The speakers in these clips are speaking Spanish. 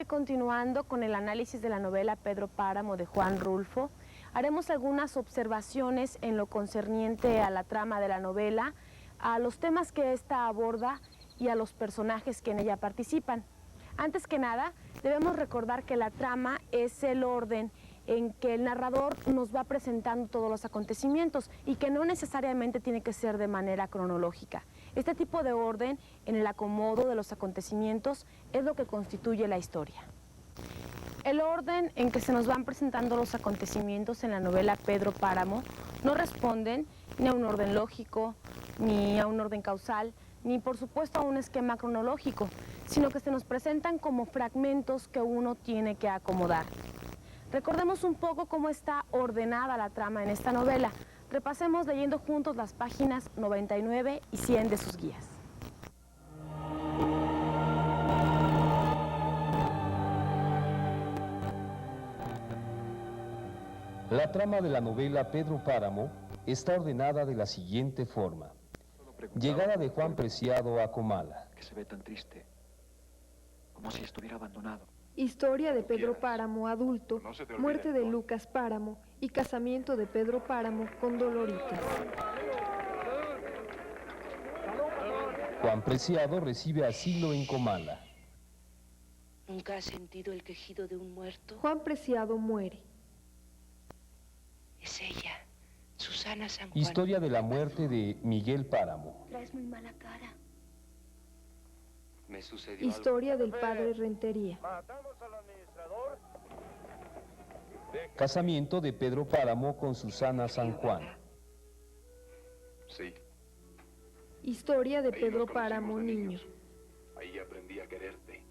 Continuando con el análisis de la novela Pedro Páramo de Juan Rulfo, haremos algunas observaciones en lo concerniente a la trama de la novela, a los temas que ésta aborda y a los personajes que en ella participan. Antes que nada, debemos recordar que la trama es el orden en que el narrador nos va presentando todos los acontecimientos y que no necesariamente tiene que ser de manera cronológica. Este tipo de orden en el acomodo de los acontecimientos es lo que constituye la historia. El orden en que se nos van presentando los acontecimientos en la novela Pedro Páramo no responden ni a un orden lógico, ni a un orden causal, ni por supuesto a un esquema cronológico, sino que se nos presentan como fragmentos que uno tiene que acomodar. Recordemos un poco cómo está ordenada la trama en esta novela. Repasemos leyendo juntos las páginas 99 y 100 de sus guías. La trama de la novela Pedro Páramo está ordenada de la siguiente forma. Llegada de Juan Preciado a Comala. Que se ve tan triste, como si estuviera abandonado. Historia de Pedro Páramo adulto, muerte de Lucas Páramo y casamiento de Pedro Páramo con Doloritas. Juan Preciado recibe asilo en Comala. ¿Nunca has sentido el quejido de un muerto? Juan Preciado muere. Es ella, Susana San Juan. Historia de la muerte de Miguel Páramo. Traes muy mala cara. Me sucedió Historia del padre Rentería. Casamiento de Pedro Páramo con Susana San Juan. Sí. Historia de Pedro Páramo niño. Ahí aprendí a quererte.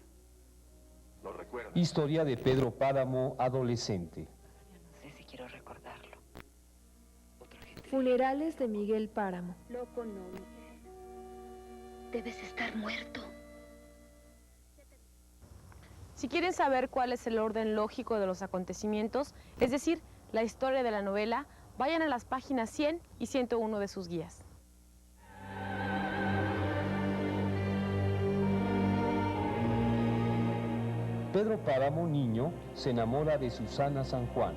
Lo recuerdo. Historia de Pedro Páramo adolescente. No sé si quiero recordarlo. Otra gente. Funerales de Miguel Páramo. Loco no, Miguel. Debes estar muerto. Si quieren saber cuál es el orden lógico de los acontecimientos, es decir, la historia de la novela, vayan a las páginas 100 y 101 de sus guías. Pedro Páramo niño se enamora de Susana San Juan.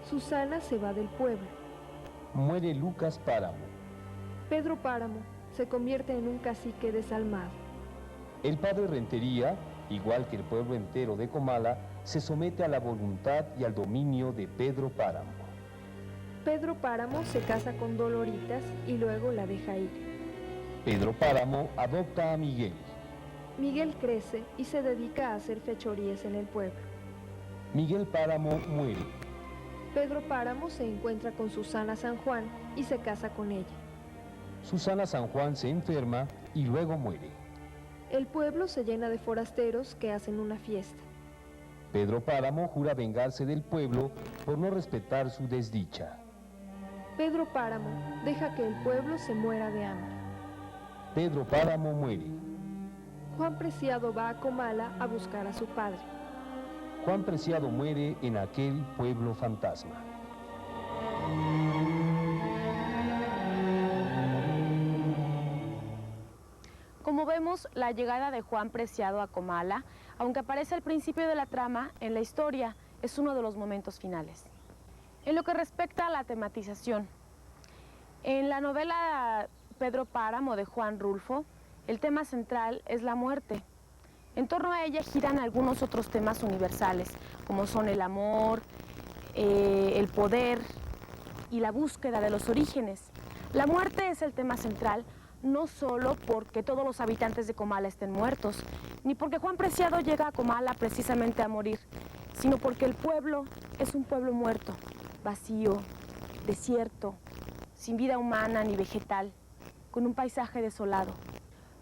Susana se va del pueblo. Muere Lucas Páramo. Pedro Páramo se convierte en un cacique desalmado. El padre Rentería, igual que el pueblo entero de Comala, se somete a la voluntad y al dominio de Pedro Páramo. Pedro Páramo se casa con Doloritas y luego la deja ir. Pedro Páramo adopta a Miguel. Miguel crece y se dedica a hacer fechorías en el pueblo. Miguel Páramo muere. Pedro Páramo se encuentra con Susana San Juan y se casa con ella. Susana San Juan se enferma y luego muere. El pueblo se llena de forasteros que hacen una fiesta. Pedro Páramo jura vengarse del pueblo por no respetar su desdicha. Pedro Páramo deja que el pueblo se muera de hambre. Pedro Páramo muere. Juan Preciado va a Comala a buscar a su padre. Juan Preciado muere en aquel pueblo fantasma. Como vemos, la llegada de Juan Preciado a Comala, aunque aparece al principio de la trama, en la historia es uno de los momentos finales. En lo que respecta a la tematización, en la novela Pedro Páramo de Juan Rulfo, el tema central es la muerte. En torno a ella giran algunos otros temas universales, como son el amor, el poder y la búsqueda de los orígenes. La muerte es el tema central, no solo porque todos los habitantes de Comala estén muertos, ni porque Juan Preciado llega a Comala precisamente a morir, sino porque el pueblo es un pueblo muerto, vacío, desierto, sin vida humana ni vegetal, con un paisaje desolado.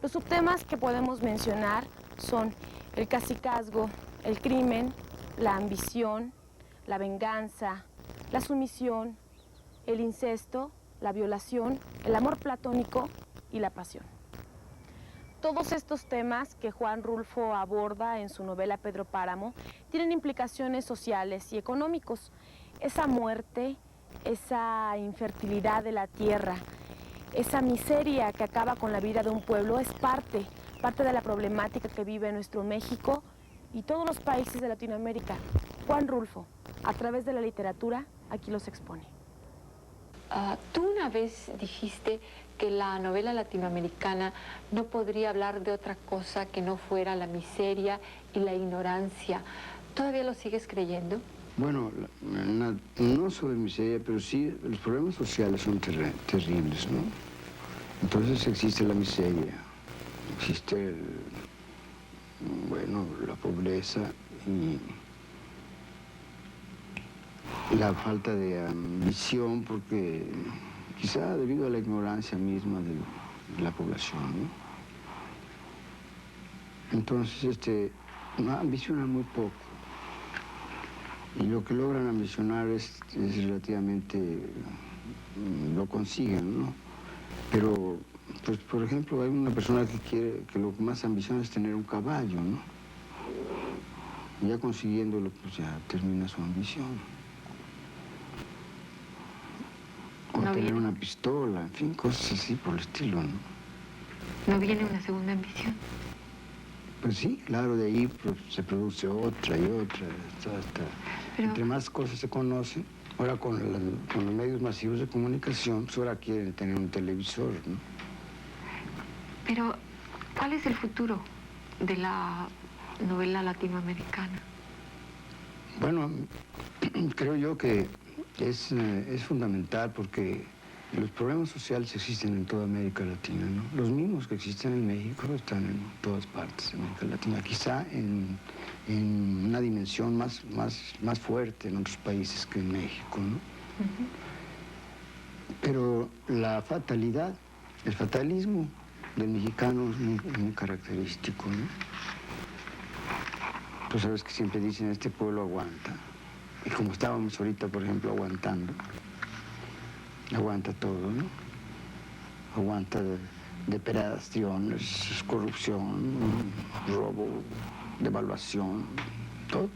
Los subtemas que podemos mencionar son el cacicazgo, el crimen, la ambición, la venganza, la sumisión, el incesto, la violación, el amor platónico y la pasión. Todos estos temas que Juan Rulfo aborda en su novela Pedro Páramo tienen implicaciones sociales y económicos. Esa muerte, esa infertilidad de la tierra, esa miseria que acaba con la vida de un pueblo es parte de la problemática que vive nuestro México y todos los países de Latinoamérica. Juan Rulfo, a través de la literatura, aquí los expone. Tú una vez dijiste que la novela latinoamericana no podría hablar de otra cosa que no fuera la miseria y la ignorancia. ¿Todavía lo sigues creyendo? Bueno, no sobre miseria, pero sí los problemas sociales son terribles, ¿no? Entonces existe la miseria, existe, bueno, la pobreza y la falta de ambición, porque quizá debido a la ignorancia misma de la población, ¿no? Entonces, ambicionan muy poco. Y lo que logran ambicionar es relativamente, lo consiguen, ¿no? Pero, pues, por ejemplo, hay una persona que quiere, que lo que más ambiciona es tener un caballo, ¿no? Y ya consiguiéndolo, pues ya termina su ambición. O No tener viene. una pistola, en fin, cosas así por el estilo, ¿no? ¿No viene una segunda ambición? Pues sí, claro, de ahí pues, se produce otra y otra, hasta Pero... entre más cosas se conocen. Ahora con los medios masivos de comunicación, pues ahora quieren tener un televisor, ¿no? Pero, ¿cuál es el futuro de la novela latinoamericana? Bueno, creo yo que es fundamental porque los problemas sociales existen en toda América Latina, ¿no? Los mismos que existen en México están en todas partes de América Latina, quizá en una dimensión más fuerte en otros países que en México, ¿no? Pero la fatalidad, el fatalismo del mexicano es muy característico, ¿no? Tú sabes que siempre dicen, este pueblo aguanta. Y como estábamos ahorita, por ejemplo, aguantando, aguanta todo, ¿no? Aguanta depredaciones, corrupción, robo, devaluación, todo.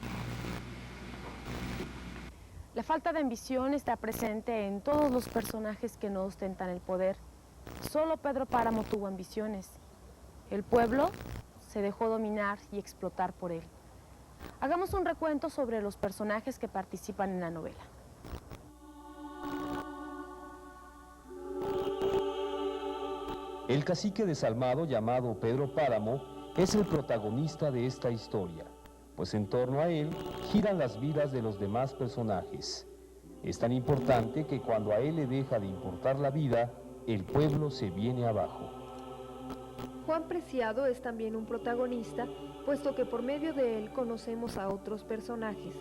La falta de ambición está presente en todos los personajes que no ostentan el poder. Solo Pedro Páramo tuvo ambiciones. El pueblo se dejó dominar y explotar por él. Hagamos un recuento sobre los personajes que participan en la novela. El cacique desalmado llamado Pedro Páramo es el protagonista de esta historia, pues en torno a él giran las vidas de los demás personajes. Es tan importante que cuando a él le deja de importar la vida, el pueblo se viene abajo. Juan Preciado es también un protagonista, puesto que por medio de él conocemos a otros personajes.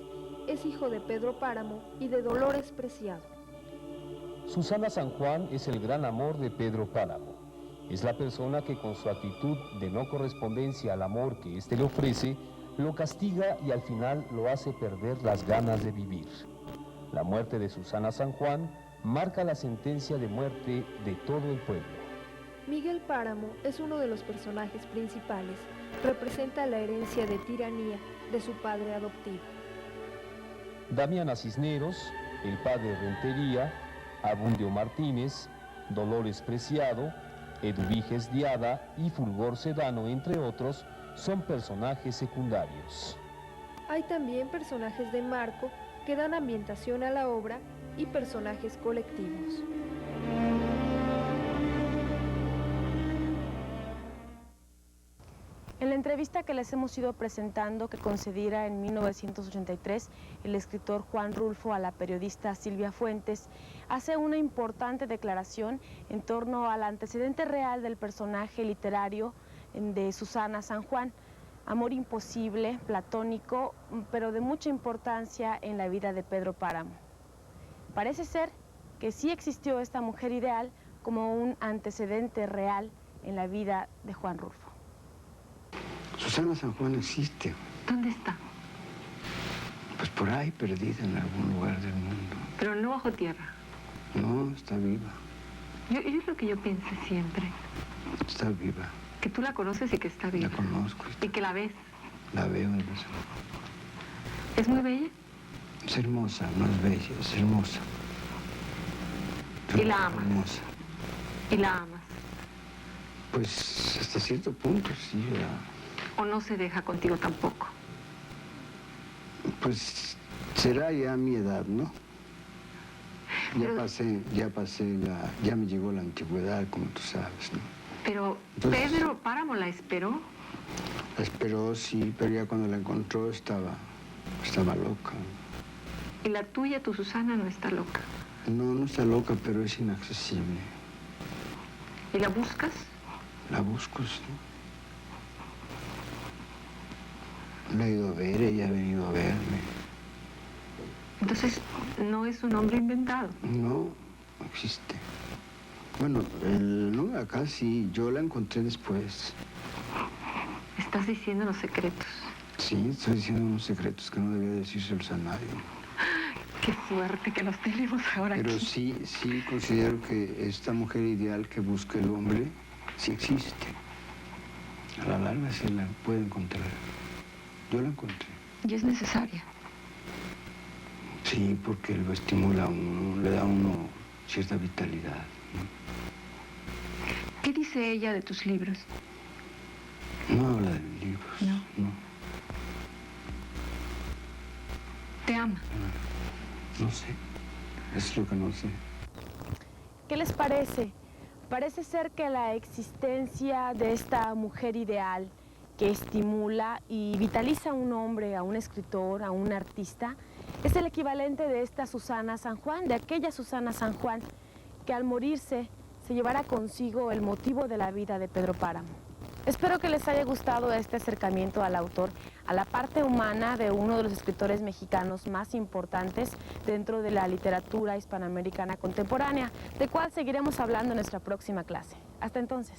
Es hijo de Pedro Páramo y de Dolores Preciado. Susana San Juan es el gran amor de Pedro Páramo. Es la persona que con su actitud de no correspondencia al amor que éste le ofrece, lo castiga y al final lo hace perder las ganas de vivir. La muerte de Susana San Juan marca la sentencia de muerte de todo el pueblo. Miguel Páramo es uno de los personajes principales. Representa la herencia de tiranía de su padre adoptivo. Damiana Cisneros, el padre Rentería, Abundio Martínez, Dolores Preciado, Eduviges Diada y Fulgor Sedano, entre otros, son personajes secundarios. Hay también personajes de marco que dan ambientación a la obra y personajes colectivos. En la entrevista que les hemos ido presentando, que concediera en 1983 el escritor Juan Rulfo a la periodista Silvia Fuentes, hace una importante declaración en torno al antecedente real del personaje literario de Susana San Juan. Amor imposible, platónico, pero de mucha importancia en la vida de Pedro Páramo. Parece ser que sí existió esta mujer ideal como un antecedente real en la vida de Juan Rulfo. Susana San Juan existe. ¿Dónde está? Pues por ahí, perdida en algún lugar del mundo. Pero no bajo tierra. No, está viva. Es lo que yo pensé siempre. Está viva. Que tú la conoces y que está viva. La conozco. Y que la ves. La veo en eso. ¿Es muy bella? Es hermosa, no es bella, es hermosa. Y la amas. Hermosa. Y la amas. Pues hasta cierto punto, sí, ¿O no se deja contigo tampoco? Pues será ya mi edad, ¿no? Ya me llegó la antigüedad, como tú sabes, ¿no? Pero Entonces, Pedro Páramo la esperó. la esperó, sí, pero ya cuando la encontró estaba loca. Y la tuya, tu Susana, no está loca. No está loca, pero es inaccesible. ¿Y la buscas? La busco, sí. La he ido a ver, ella ha venido a verme. Entonces, no es un hombre inventado. No existe. Bueno, no, acá sí, yo la encontré después. Estás diciendo los secretos. Sí, estoy diciendo unos secretos que no debía decírselos a nadie. Qué suerte que los tenemos ahora Pero aquí. sí considero que esta mujer ideal que busca el hombre sí existe. A la larga se la puede encontrar. Yo la encontré. Y es necesaria. Sí, porque lo estimula a uno, le da a uno cierta vitalidad, ¿no? ¿Qué dice ella de tus libros? No habla de libros. No. ¿Te ama? No sé. Es lo que no sé. ¿Qué les parece? Parece ser que la existencia de esta mujer ideal que estimula y vitaliza a un hombre, a un escritor, a un artista, es el equivalente de esta Susana San Juan, de aquella Susana San Juan que al morirse se llevara consigo el motivo de la vida de Pedro Páramo. Espero que les haya gustado este acercamiento al autor, a la parte humana de uno de los escritores mexicanos más importantes dentro de la literatura hispanoamericana contemporánea, de cual seguiremos hablando en nuestra próxima clase. Hasta entonces.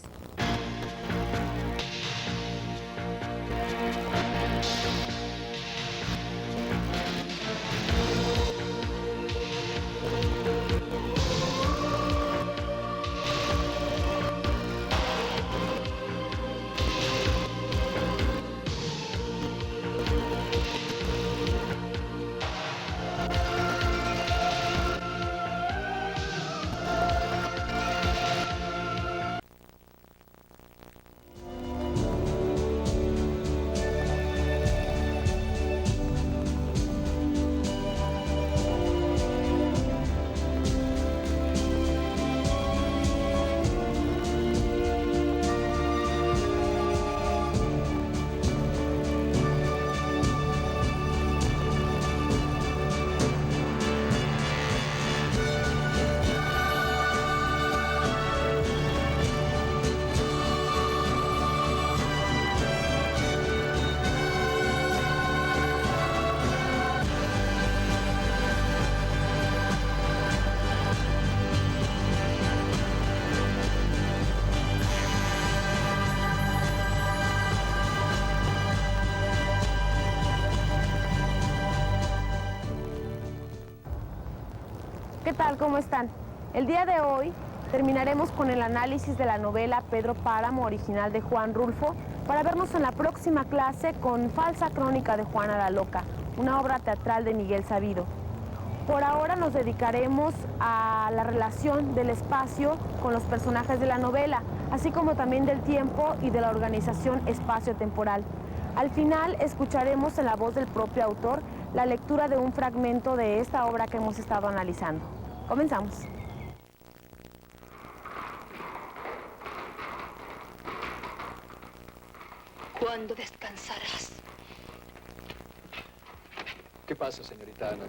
¿Qué tal? ¿Cómo están? El día de hoy terminaremos con el análisis de la novela Pedro Páramo, original de Juan Rulfo, para vernos en la próxima clase con Falsa Crónica de Juana la Loca, una obra teatral de Miguel Sabido. Por ahora nos dedicaremos a la relación del espacio con los personajes de la novela, así como también del tiempo y de la organización espacio-temporal. Al final escucharemos en la voz del propio autor la lectura de un fragmento de esta obra que hemos estado analizando. Comenzamos. ¿Cuándo descansarás? ¿Qué pasa, señorita Ana?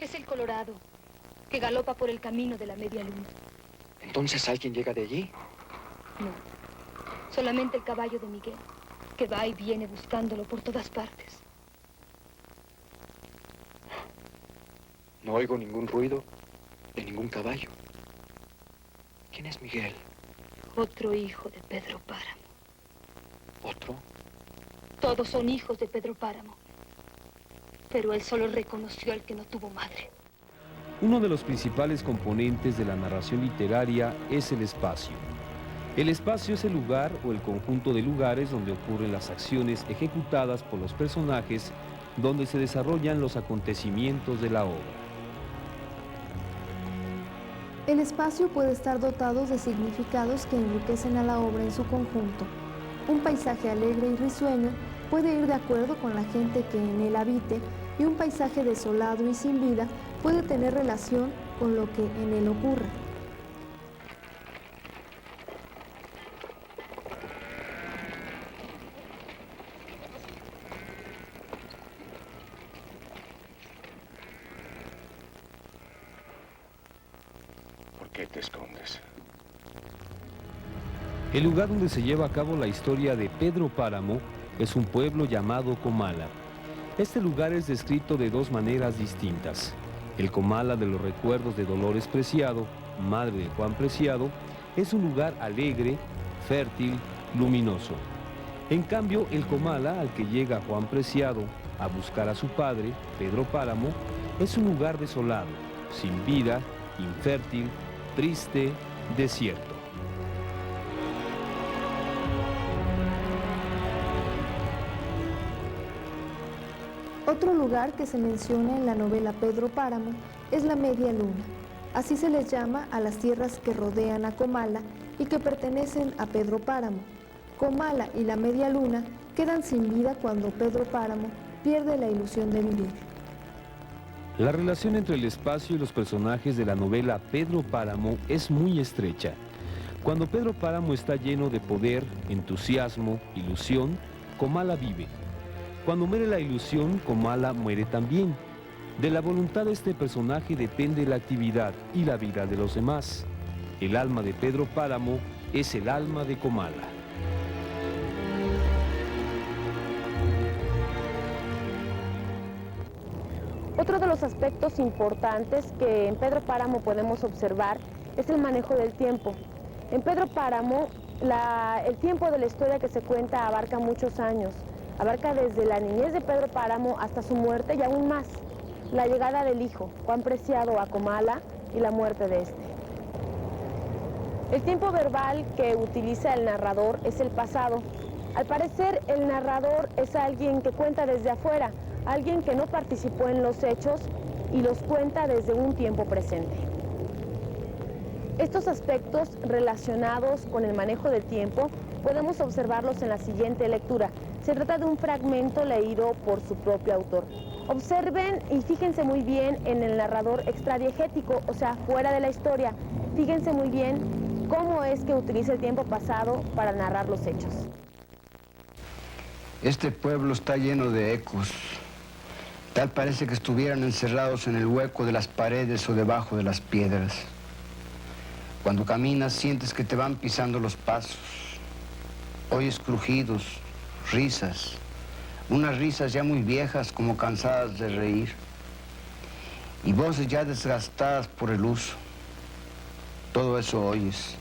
Es el Colorado, que galopa por el camino de la media luna. ¿Entonces alguien llega de allí? No, solamente el caballo de Miguel, que va y viene buscándolo por todas partes. No oigo ningún ruido de ningún caballo. ¿Quién es Miguel? Otro hijo de Pedro Páramo. ¿Otro? Todos son hijos de Pedro Páramo. Pero él solo reconoció al que no tuvo madre. Uno de los principales componentes de la narración literaria es el espacio. El espacio es el lugar o el conjunto de lugares donde ocurren las acciones ejecutadas por los personajes, donde se desarrollan los acontecimientos de la obra. El espacio puede estar dotado de significados que enriquecen a la obra en su conjunto. Un paisaje alegre y risueño puede ir de acuerdo con la gente que en él habite, y un paisaje desolado y sin vida puede tener relación con lo que en él ocurre. ¿Por qué te escondes? El lugar donde se lleva a cabo la historia de Pedro Páramo es un pueblo llamado Comala. Este lugar es descrito de dos maneras distintas. El Comala de los recuerdos de Dolores Preciado, madre de Juan Preciado, es un lugar alegre, fértil, luminoso. En cambio, el Comala al que llega Juan Preciado a buscar a su padre, Pedro Páramo, es un lugar desolado, sin vida, infértil, triste, desierto. Otro lugar que se menciona en la novela Pedro Páramo es la Media Luna. Así se les llama a las tierras que rodean a Comala y que pertenecen a Pedro Páramo. Comala y la Media Luna quedan sin vida cuando Pedro Páramo pierde la ilusión de vivir. La relación entre el espacio y los personajes de la novela Pedro Páramo es muy estrecha. Cuando Pedro Páramo está lleno de poder, entusiasmo, ilusión, Comala vive. Cuando muere la ilusión, Comala muere también. De la voluntad de este personaje depende la actividad y la vida de los demás. El alma de Pedro Páramo es el alma de Comala. Otro de los aspectos importantes que en Pedro Páramo podemos observar es el manejo del tiempo. En Pedro Páramo, el tiempo de la historia que se cuenta abarca muchos años. Abarca desde la niñez de Pedro Páramo hasta su muerte y aún más, la llegada del hijo, Juan Preciado, a Comala y la muerte de este. El tiempo verbal que utiliza el narrador es el pasado. Al parecer, el narrador es alguien que cuenta desde afuera, alguien que no participó en los hechos y los cuenta desde un tiempo presente. Estos aspectos relacionados con el manejo del tiempo podemos observarlos en la siguiente lectura. Se trata de un fragmento leído por su propio autor. Observen y fíjense muy bien en el narrador extradiegético, o sea, fuera de la historia. Fíjense muy bien cómo es que utiliza el tiempo pasado para narrar los hechos. Este pueblo está lleno de ecos. Tal parece que estuvieran encerrados en el hueco de las paredes o debajo de las piedras. Cuando caminas sientes que te van pisando los pasos. Oyes crujidos, risas, unas risas ya muy viejas como cansadas de reír, y voces ya desgastadas por el uso. Todo eso oyes.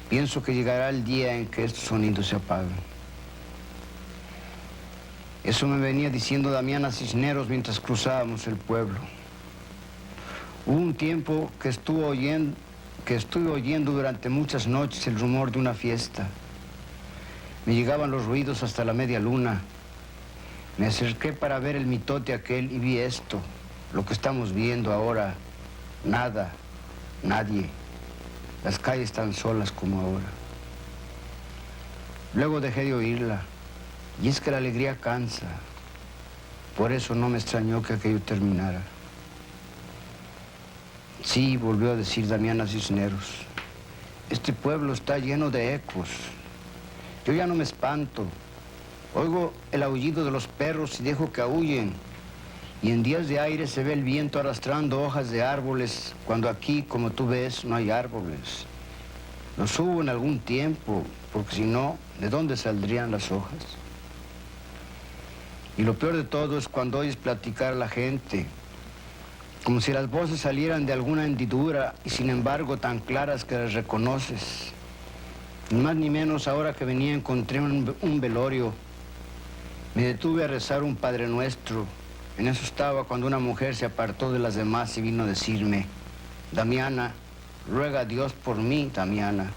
Pienso que llegará el día en que estos sonidos se apaguen. Eso me venía diciendo Damiana Cisneros mientras cruzábamos el pueblo. Hubo un tiempo que estuve oyendo durante muchas noches el rumor de una fiesta. Me llegaban los ruidos hasta la media luna. Me acerqué para ver el mitote aquel y vi esto, lo que estamos viendo ahora. Nada, nadie. Las calles tan solas como ahora. Luego dejé de oírla. Y es que la alegría cansa. Por eso no me extrañó que aquello terminara. Sí, volvió a decir Damiana Cisneros. Este pueblo está lleno de ecos. Yo ya no me espanto. Oigo el aullido de los perros y dejo que aúllen. Y en días de aire se ve el viento arrastrando hojas de árboles, cuando aquí, como tú ves, no hay árboles. Los hubo en algún tiempo, porque si no, ¿de dónde saldrían las hojas? Y lo peor de todo es cuando oyes platicar a la gente, como si las voces salieran de alguna hendidura y sin embargo tan claras que las reconoces. Ni más ni menos ahora que venía encontré un velorio. Me detuve a rezar un Padre Nuestro. En eso estaba cuando una mujer se apartó de las demás y vino a decirme: Damiana, ruega a Dios por mí, Damiana.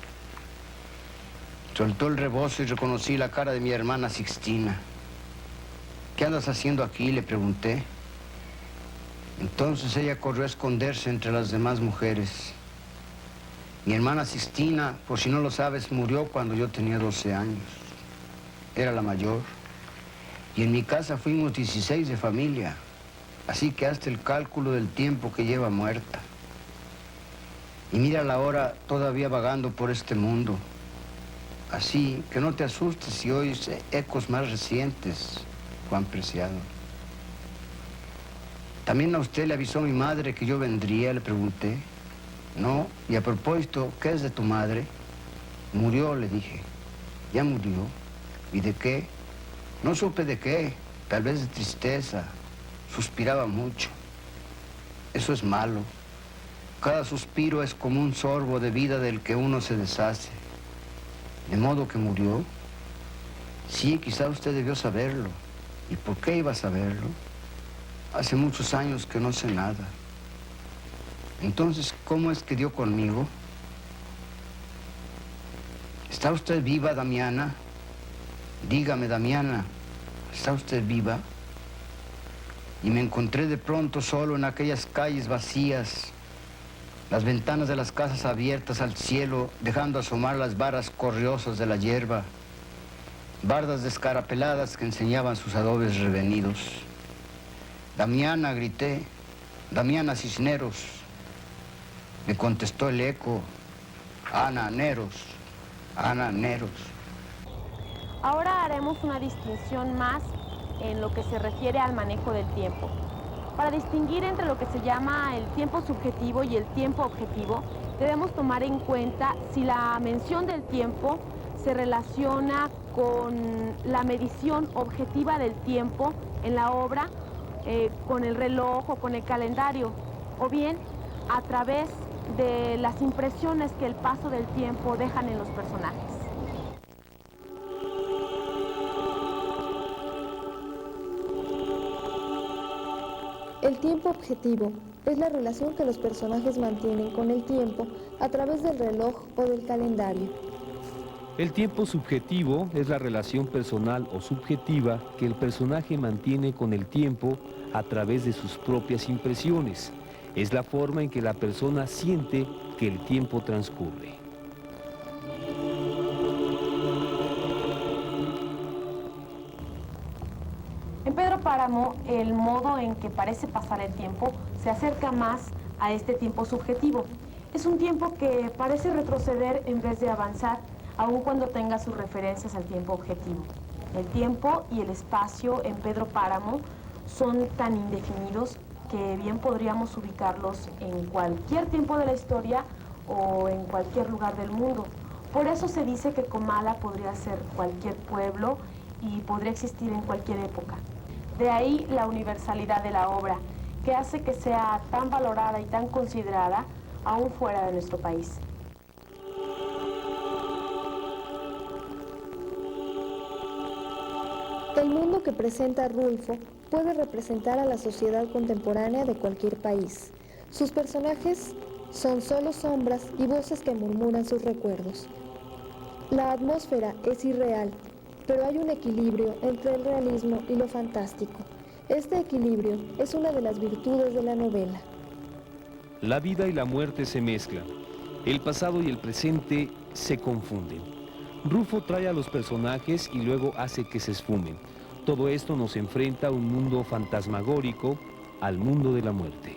Soltó el rebozo y reconocí la cara de mi hermana Sixtina. ¿Qué andas haciendo aquí?, le pregunté. Entonces ella corrió a esconderse entre las demás mujeres. Mi hermana Sixtina, por si no lo sabes, murió cuando yo tenía 12 años. Era la mayor. Y en mi casa fuimos 16 de familia. Así que hazte el cálculo del tiempo que lleva muerta. Y mira la hora todavía vagando por este mundo. Así que no te asustes si oyes ecos más recientes, Juan Preciado. También a usted le avisó mi madre que yo vendría, le pregunté. No, y a propósito, ¿qué es de tu madre? Murió, le dije. Ya murió. ¿Y de qué? No supe de qué, tal vez de tristeza. Suspiraba mucho. Eso es malo. Cada suspiro es como un sorbo de vida del que uno se deshace. ¿De modo que murió? Sí, quizá usted debió saberlo. ¿Y por qué iba a saberlo? Hace muchos años que no sé nada. Entonces, ¿cómo es que dio conmigo? ¿Está usted viva, Damiana? Dígame, Damiana, ¿está usted viva? Y me encontré de pronto solo en aquellas calles vacías, las ventanas de las casas abiertas al cielo, dejando asomar las varas corriosas de la hierba, bardas descarapeladas que enseñaban sus adobes revenidos. Damiana, grité, Damiana Cisneros. Me contestó el eco, Ana Neros, Ana Neros. Ahora haremos una distinción más en lo que se refiere al manejo del tiempo. Para distinguir entre lo que se llama el tiempo subjetivo y el tiempo objetivo, debemos tomar en cuenta si la mención del tiempo se relaciona con la medición objetiva del tiempo en la obra, con el reloj o con el calendario, o bien a través de las impresiones que el paso del tiempo dejan en los personajes. El tiempo objetivo es la relación que los personajes mantienen con el tiempo a través del reloj o del calendario. El tiempo subjetivo es la relación personal o subjetiva que el personaje mantiene con el tiempo a través de sus propias impresiones. Es la forma en que la persona siente que el tiempo transcurre. En Pedro Páramo, el modo en que parece pasar el tiempo se acerca más a este tiempo subjetivo. Es un tiempo que parece retroceder en vez de avanzar, aun cuando tenga sus referencias al tiempo objetivo. El tiempo y el espacio en Pedro Páramo son tan indefinidos que bien podríamos ubicarlos en cualquier tiempo de la historia o en cualquier lugar del mundo. Por eso se dice que Comala podría ser cualquier pueblo y podría existir en cualquier época. De ahí la universalidad de la obra, que hace que sea tan valorada y tan considerada aún fuera de nuestro país. El mundo que presenta Rulfo puede representar a la sociedad contemporánea de cualquier país. Sus personajes son solo sombras y voces que murmuran sus recuerdos. La atmósfera es irreal, pero hay un equilibrio entre el realismo y lo fantástico. Este equilibrio es una de las virtudes de la novela. La vida y la muerte se mezclan. El pasado y el presente se confunden. Rulfo trae a los personajes y luego hace que se esfumen. Todo esto nos enfrenta a un mundo fantasmagórico, al mundo de la muerte.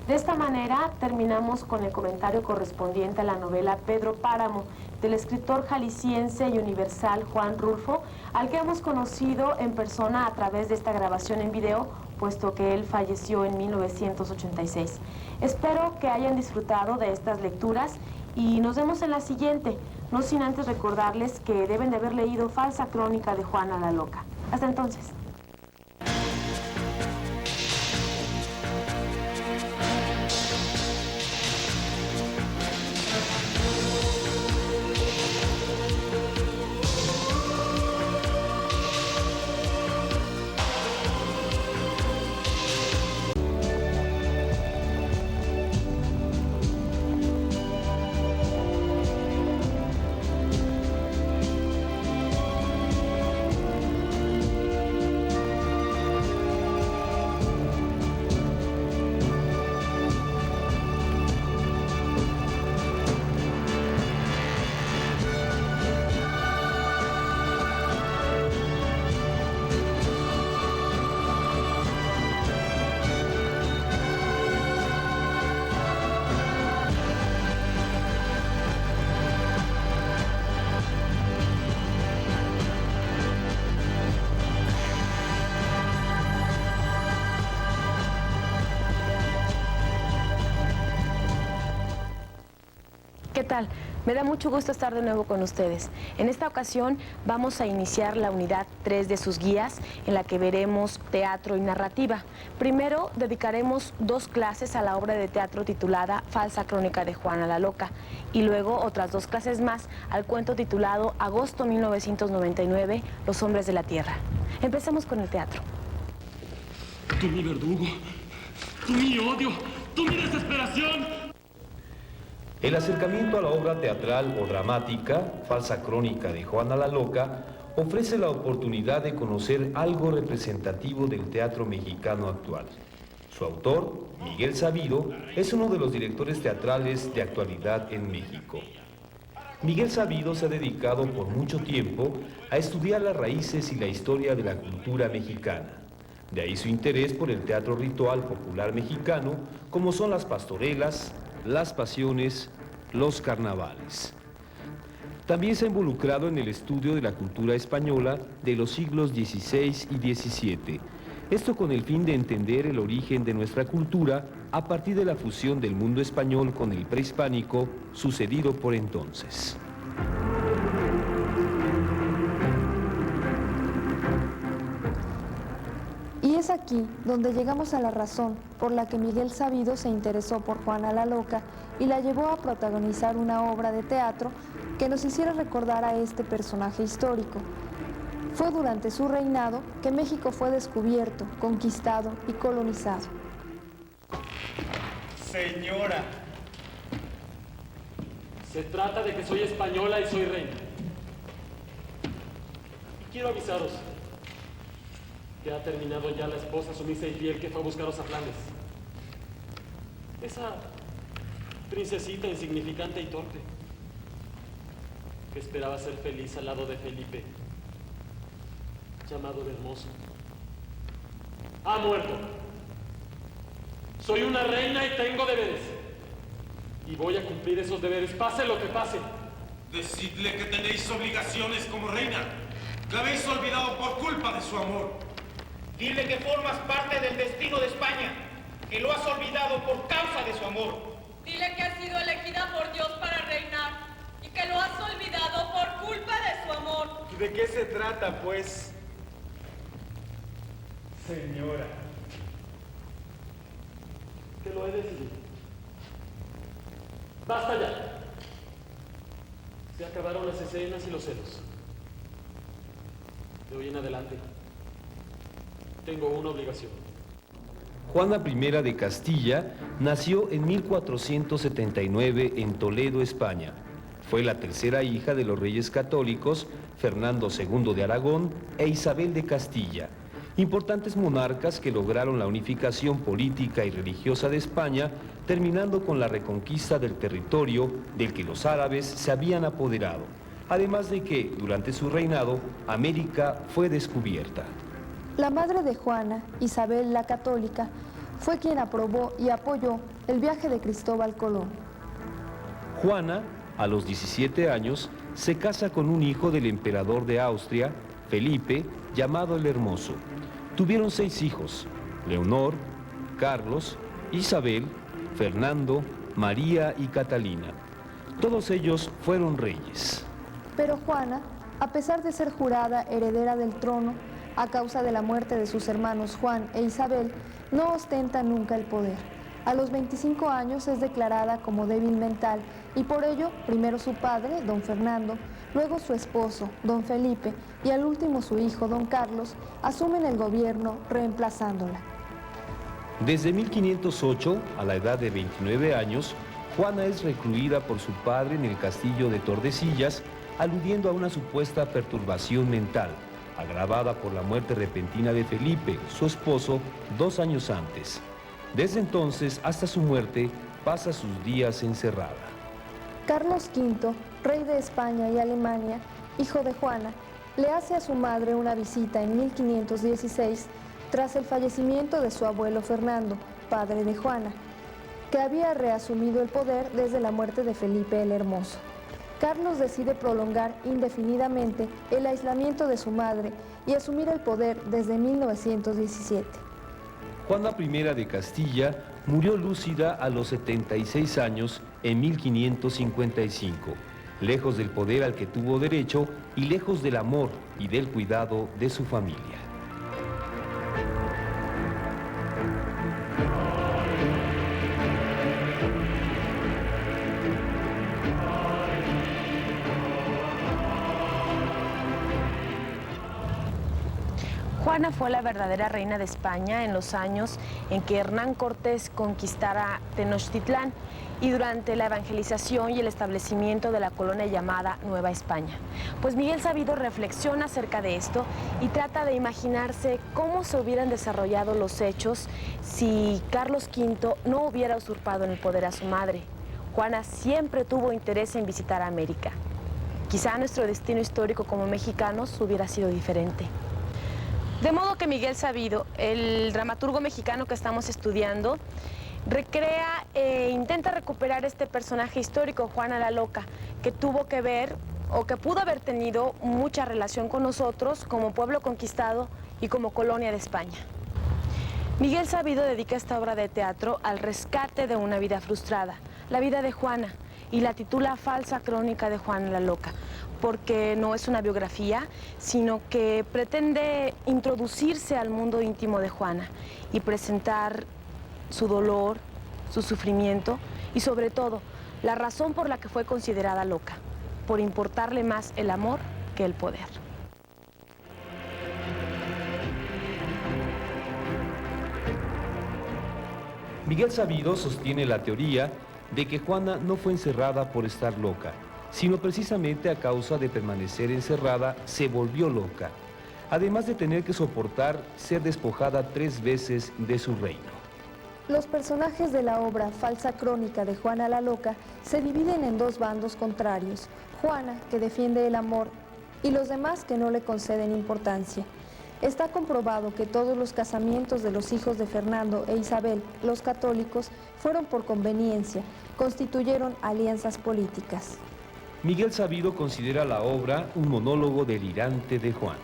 De esta manera terminamos con el comentario correspondiente a la novela Pedro Páramo, del escritor jalisciense y universal Juan Rulfo, al que hemos conocido en persona a través de esta grabación en video, puesto que él falleció en 1986. Espero que hayan disfrutado de estas lecturas y nos vemos en la siguiente, no sin antes recordarles que deben de haber leído Falsa Crónica de Juana la Loca. Hasta entonces. ¿Qué tal? Me da mucho gusto estar de nuevo con ustedes. En esta ocasión vamos a iniciar la unidad 3 de sus guías, en la que veremos teatro y narrativa. Primero dedicaremos 2 clases a la obra de teatro titulada Falsa Crónica de Juana la Loca, y luego otras 2 clases más al cuento titulado Agosto 1999, Los Hombres de la Tierra. Empecemos con el teatro. Tú mi verdugo, tú mi odio, tú mi desesperación. El acercamiento a la obra teatral o dramática, Falsa Crónica de Juana la Loca, ofrece la oportunidad de conocer algo representativo del teatro mexicano actual. Su autor, Miguel Sabido, es uno de los directores teatrales de actualidad en México. Miguel Sabido se ha dedicado por mucho tiempo a estudiar las raíces y la historia de la cultura mexicana. De ahí su interés por el teatro ritual popular mexicano, como son las pastorelas, las pasiones, los carnavales. También se ha involucrado en el estudio de la cultura española de los siglos XVI y XVII. Esto con el fin de entender el origen de nuestra cultura a partir de la fusión del mundo español con el prehispánico sucedido por entonces. Y es aquí donde llegamos a la razón por la que Miguel Sabido se interesó por Juana la Loca y la llevó a protagonizar una obra de teatro que nos hiciera recordar a este personaje histórico. Fue durante su reinado que México fue descubierto, conquistado y colonizado. Señora, se trata de que soy española y soy reina. Y quiero avisaros que ha terminado ya la esposa sumisa y fiel que fue a buscaros a Flandes. Esa princesita insignificante y torpe que esperaba ser feliz al lado de Felipe, llamado el Hermoso, ha muerto. Soy una reina y tengo deberes. Y voy a cumplir esos deberes, pase lo que pase. Decidle que tenéis obligaciones como reina. La habéis olvidado por culpa de su amor. Dile que formas parte del destino de España, que lo has olvidado por causa de su amor. Dile que has sido elegida por Dios para reinar y que lo has olvidado por culpa de su amor. ¿Y de qué se trata, pues, señora? Que lo he decidido. Basta ya. Se acabaron las escenas y los celos. De hoy en adelante tengo una obligación. Juana I de Castilla nació en 1479 en Toledo, España. Fue la tercera hija de los reyes católicos Fernando II de Aragón e Isabel de Castilla, importantes monarcas que lograron la unificación política y religiosa de España, terminando con la reconquista del territorio del que los árabes se habían apoderado, además de que, durante su reinado, América fue descubierta. La madre de Juana, Isabel la Católica, fue quien aprobó y apoyó el viaje de Cristóbal Colón. Juana, a los 17 años, se casa con un hijo del emperador de Austria, Felipe, llamado el Hermoso. Tuvieron 6 hijos: Leonor, Carlos, Isabel, Fernando, María y Catalina. Todos ellos fueron reyes. Pero Juana, a pesar de ser jurada heredera del trono, a causa de la muerte de sus hermanos Juan e Isabel, no ostenta nunca el poder. A los 25 años es declarada como débil mental y por ello, primero su padre, don Fernando, luego su esposo, don Felipe, y al último su hijo, don Carlos, asumen el gobierno reemplazándola. Desde 1508, a la edad de 29 años, Juana es recluida por su padre en el castillo de Tordesillas, aludiendo a una supuesta perturbación mental, agravada por la muerte repentina de Felipe, su esposo, 2 años antes. Desde entonces hasta su muerte, pasa sus días encerrada. Carlos V, rey de España y Alemania, hijo de Juana, le hace a su madre una visita en 1516 tras el fallecimiento de su abuelo Fernando, padre de Juana, que había reasumido el poder desde la muerte de Felipe el Hermoso. Carlos decide prolongar indefinidamente el aislamiento de su madre y asumir el poder desde 1917. Juana I de Castilla murió lúcida a los 76 años en 1555, lejos del poder al que tuvo derecho y lejos del amor y del cuidado de su familia. Juana fue la verdadera reina de España en los años en que Hernán Cortés conquistara Tenochtitlán y durante la evangelización y el establecimiento de la colonia llamada Nueva España. Pues Miguel Sabido reflexiona acerca de esto y trata de imaginarse cómo se hubieran desarrollado los hechos si Carlos V no hubiera usurpado en el poder a su madre. Juana siempre tuvo interés en visitar a América. Quizá nuestro destino histórico como mexicanos hubiera sido diferente. De modo que Miguel Sabido, el dramaturgo mexicano que estamos estudiando, recrea e intenta recuperar este personaje histórico, Juana la Loca, que tuvo que ver o que pudo haber tenido mucha relación con nosotros como pueblo conquistado y como colonia de España. Miguel Sabido dedica esta obra de teatro al rescate de una vida frustrada, la vida de Juana, y la titula Falsa Crónica de Juana la Loca, porque no es una biografía, sino que pretende introducirse al mundo íntimo de Juana y presentar su dolor, su sufrimiento y sobre todo la razón por la que fue considerada loca, por importarle más el amor que el poder. Miguel Sabido sostiene la teoría de que Juana no fue encerrada por estar loca, sino precisamente a causa de permanecer encerrada se volvió loca, además de tener que soportar ser despojada 3 veces de su reino. Los personajes de la obra Falsa Crónica de Juana la Loca se dividen en 2 bandos contrarios: Juana, que defiende el amor, y los demás que no le conceden importancia. Está comprobado que todos los casamientos de los hijos de Fernando e Isabel, los católicos, fueron por conveniencia, constituyeron alianzas políticas. Miguel Sabido considera la obra un monólogo delirante de Juana.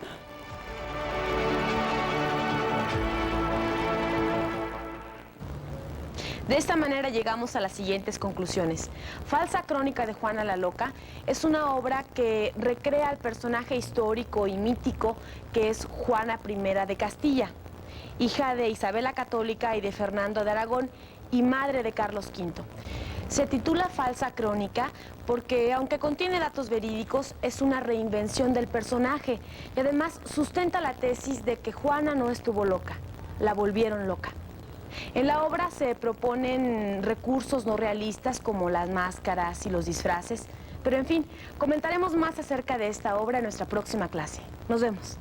De esta manera llegamos a las siguientes conclusiones. Falsa Crónica de Juana la Loca es una obra que recrea al personaje histórico y mítico que es Juana I de Castilla, hija de Isabel la Católica y de Fernando de Aragón y madre de Carlos V. Se titula Falsa Crónica porque, aunque contiene datos verídicos, es una reinvención del personaje y además sustenta la tesis de que Juana no estuvo loca, la volvieron loca. En la obra se proponen recursos no realistas como las máscaras y los disfraces, pero en fin, comentaremos más acerca de esta obra en nuestra próxima clase. Nos vemos.